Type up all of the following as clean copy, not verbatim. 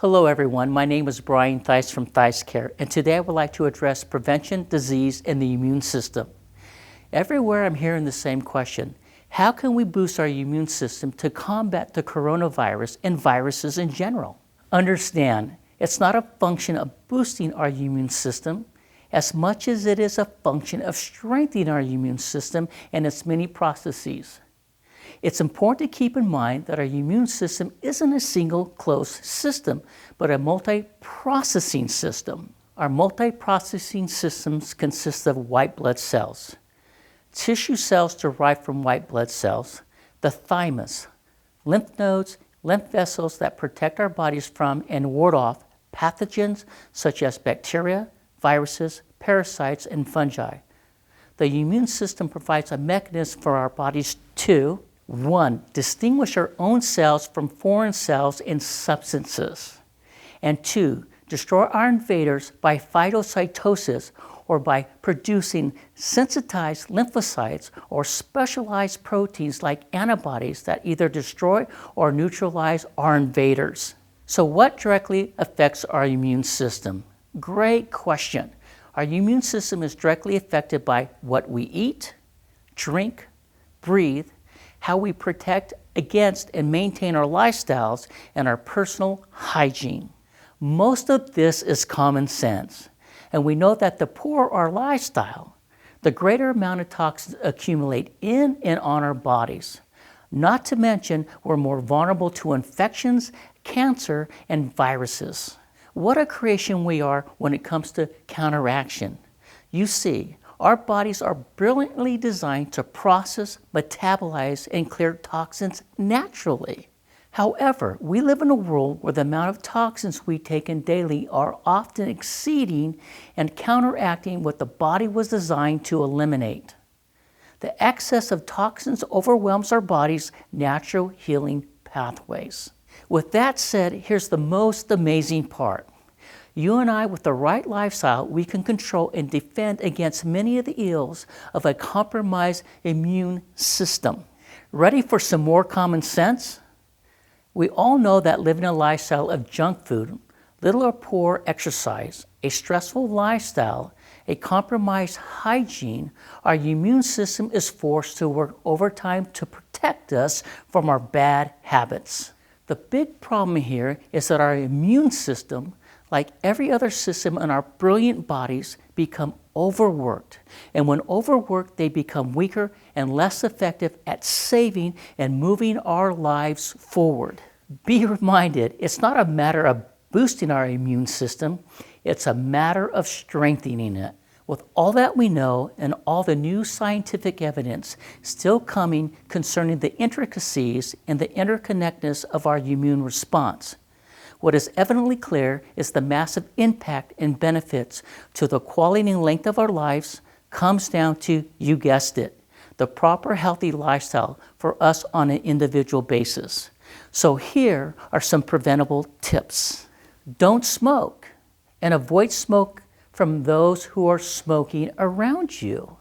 Hello everyone, my name is Brian Theis from Theis Care, and today I would like to address prevention, disease, and the immune system. Everywhere I'm hearing the same question: how can we boost our immune system to combat the coronavirus and viruses in general? Understand, it's not a function of boosting our immune system as much as it is a function of strengthening our immune system and its many processes. It's important to keep in mind that our immune system isn't a single closed system, but a multi-processing system. Our multi-processing systems consist of white blood cells, tissue cells derived from white blood cells, the thymus, lymph nodes, lymph vessels that protect our bodies from and ward off pathogens such as bacteria, viruses, parasites, and fungi. The immune system provides a mechanism for our bodies to 1. Distinguish our own cells from foreign cells and substances. And 2. Destroy our invaders by phagocytosis or by producing sensitized lymphocytes or specialized proteins like antibodies that either destroy or neutralize our invaders. So what directly affects our immune system? Great question. Our immune system is directly affected by what we eat, drink, breathe, how we protect against and maintain our lifestyles, and our personal hygiene. Most of this is common sense, and we know that the poorer our lifestyle, the greater amount of toxins accumulate in and on our bodies. Not to mention, we're more vulnerable to infections, cancer, and viruses. What a creation we are when it comes to counteraction. You see, our bodies are brilliantly designed to process, metabolize, and clear toxins naturally. However, we live in a world where the amount of toxins we take in daily are often exceeding and counteracting what the body was designed to eliminate. The excess of toxins overwhelms our body's natural healing pathways. With that said, here's the most amazing part. You and I, with the right lifestyle, we can control and defend against many of the ills of a compromised immune system. Ready for some more common sense? We all know that living a lifestyle of junk food, little or poor exercise, a stressful lifestyle, a compromised hygiene, our immune system is forced to work overtime to protect us from our bad habits. The big problem here is that our immune system, like every other system in our brilliant bodies, become overworked. And when overworked, they become weaker and less effective at saving and moving our lives forward. Be reminded, it's not a matter of boosting our immune system, it's a matter of strengthening it. With all that we know and all the new scientific evidence still coming concerning the intricacies and the interconnectedness of our immune response, what is evidently clear is the massive impact and benefits to the quality and length of our lives comes down to, you guessed it, the proper healthy lifestyle for us on an individual basis. So here are some preventable tips. Don't smoke, and avoid smoke from those who are smoking around you.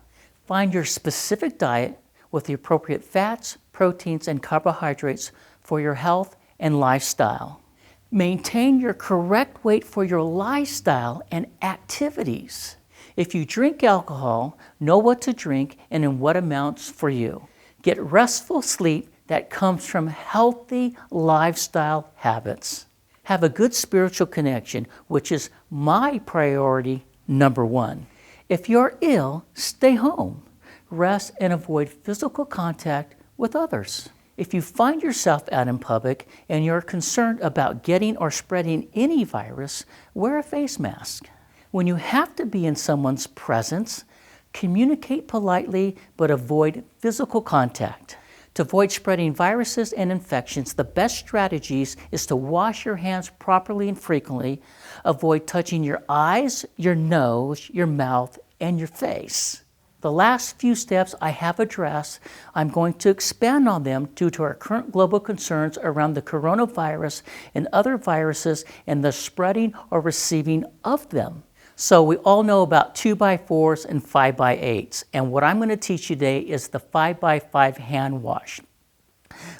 Find your specific diet with the appropriate fats, proteins, and carbohydrates for your health and lifestyle. Maintain your correct weight for your lifestyle and activities. If you drink alcohol, know what to drink and in what amounts for you. Get restful sleep that comes from healthy lifestyle habits. Have a good spiritual connection, which is my priority number 1. If you're ill, stay home. Rest and avoid physical contact with others. If you find yourself out in public and you're concerned about getting or spreading any virus, wear a face mask. When you have to be in someone's presence, communicate politely but avoid physical contact. To avoid spreading viruses and infections, the best strategies is to wash your hands properly and frequently. Avoid touching your eyes, your nose, your mouth, and your face. The last few steps I have addressed, I'm going to expand on them due to our current global concerns around the coronavirus and other viruses and the spreading or receiving of them. So we all know about 2x4s and 5x8s, and what I'm going to teach you today is the 5x5 hand wash.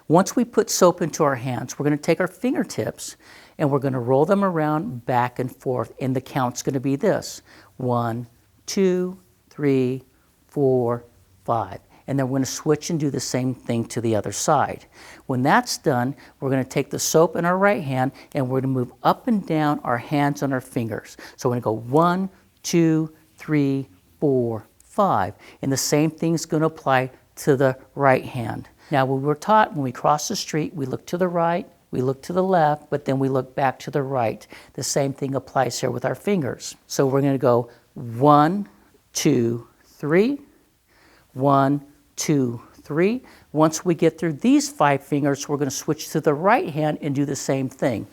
Once we put soap into our hands, we're going to take our fingertips and we're going to roll them around back and forth, and the count's going to be this: 1, 2, 3, 4, 5. And then we're going to switch and do the same thing to the other side. When that's done, we're going to take the soap in our right hand and we're going to move up and down our hands on our fingers. So we're going to go 1, 2, 3, 4, 5. And the same thing's going to apply to the right hand. Now, we were taught when we cross the street, we look to the right, we look to the left, but then we look back to the right. The same thing applies here with our fingers. So we're going to go 1, 2, 3, 1, 2, 3. Once we get through these 5 fingers, we're going to switch to the right hand and do the same thing.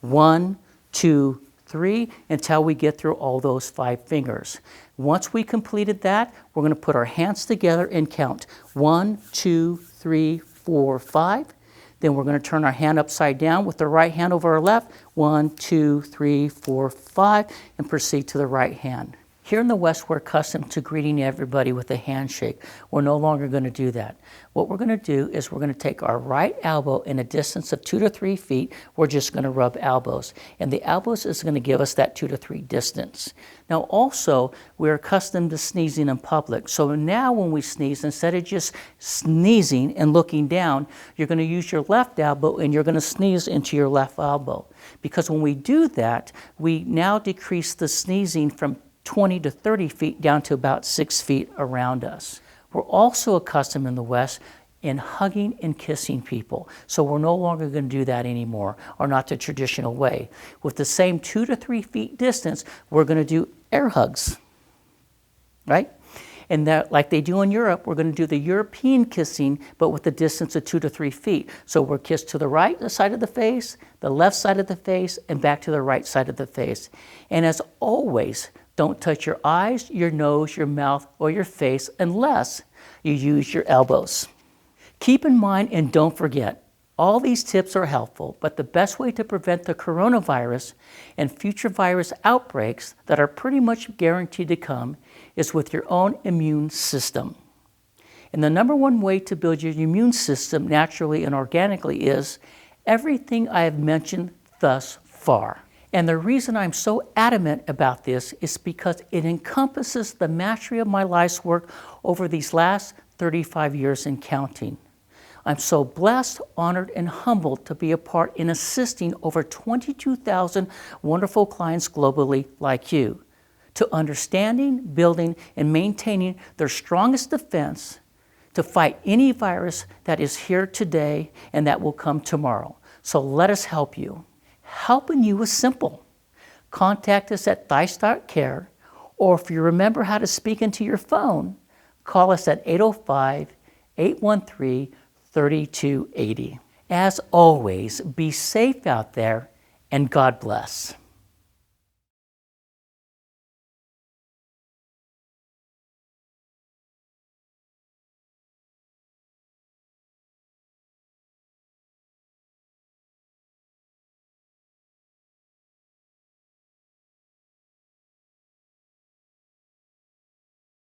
1, 2, 3, until we get through all those 5 fingers. Once we completed that, we're going to put our hands together and count 1, 2, 3, 4, 5. Then we're going to turn our hand upside down with the right hand over our left. 1, 2, 3, 4, 5, and proceed to the right hand. Here in the West, we're accustomed to greeting everybody with a handshake. We're no longer going to do that. What we're going to do is we're going to take our right elbow in a distance of 2 to 3 feet. We're just going to rub elbows. And the elbows is going to give us that 2 to 3 distance. Now also, we're accustomed to sneezing in public. So now when we sneeze, instead of just sneezing and looking down, you're going to use your left elbow and you're going to sneeze into your left elbow. Because when we do that, we now decrease the sneezing from 20 to 30 feet down to about 6 feet around us. We're also accustomed in the West in hugging and kissing people. So we're no longer going to do that anymore, or not the traditional way. With the same 2 to 3 feet distance, we're going to do air hugs, right? And that, like they do in Europe, we're going to do the European kissing, but with the distance of 2 to 3 feet. So we're kissed to the right side of the face, the left side of the face, and back to the right side of the face. And as always, don't touch your eyes, your nose, your mouth, or your face unless you use your elbows. Keep in mind and don't forget, all these tips are helpful, but the best way to prevent the coronavirus and future virus outbreaks that are pretty much guaranteed to come is with your own immune system. And the number one way to build your immune system naturally and organically is everything I have mentioned thus far. And the reason I'm so adamant about this is because it encompasses the mastery of my life's work over these last 35 years and counting. I'm so blessed, honored, and humbled to be a part in assisting over 22,000 wonderful clients globally like you to understanding, building, and maintaining their strongest defense to fight any virus that is here today and that will come tomorrow. So let us help you. Helping you is simple. Contact us at thymus.care, or if you remember how to speak into your phone, call us at 805-813-3280. As always, be safe out there, and God bless.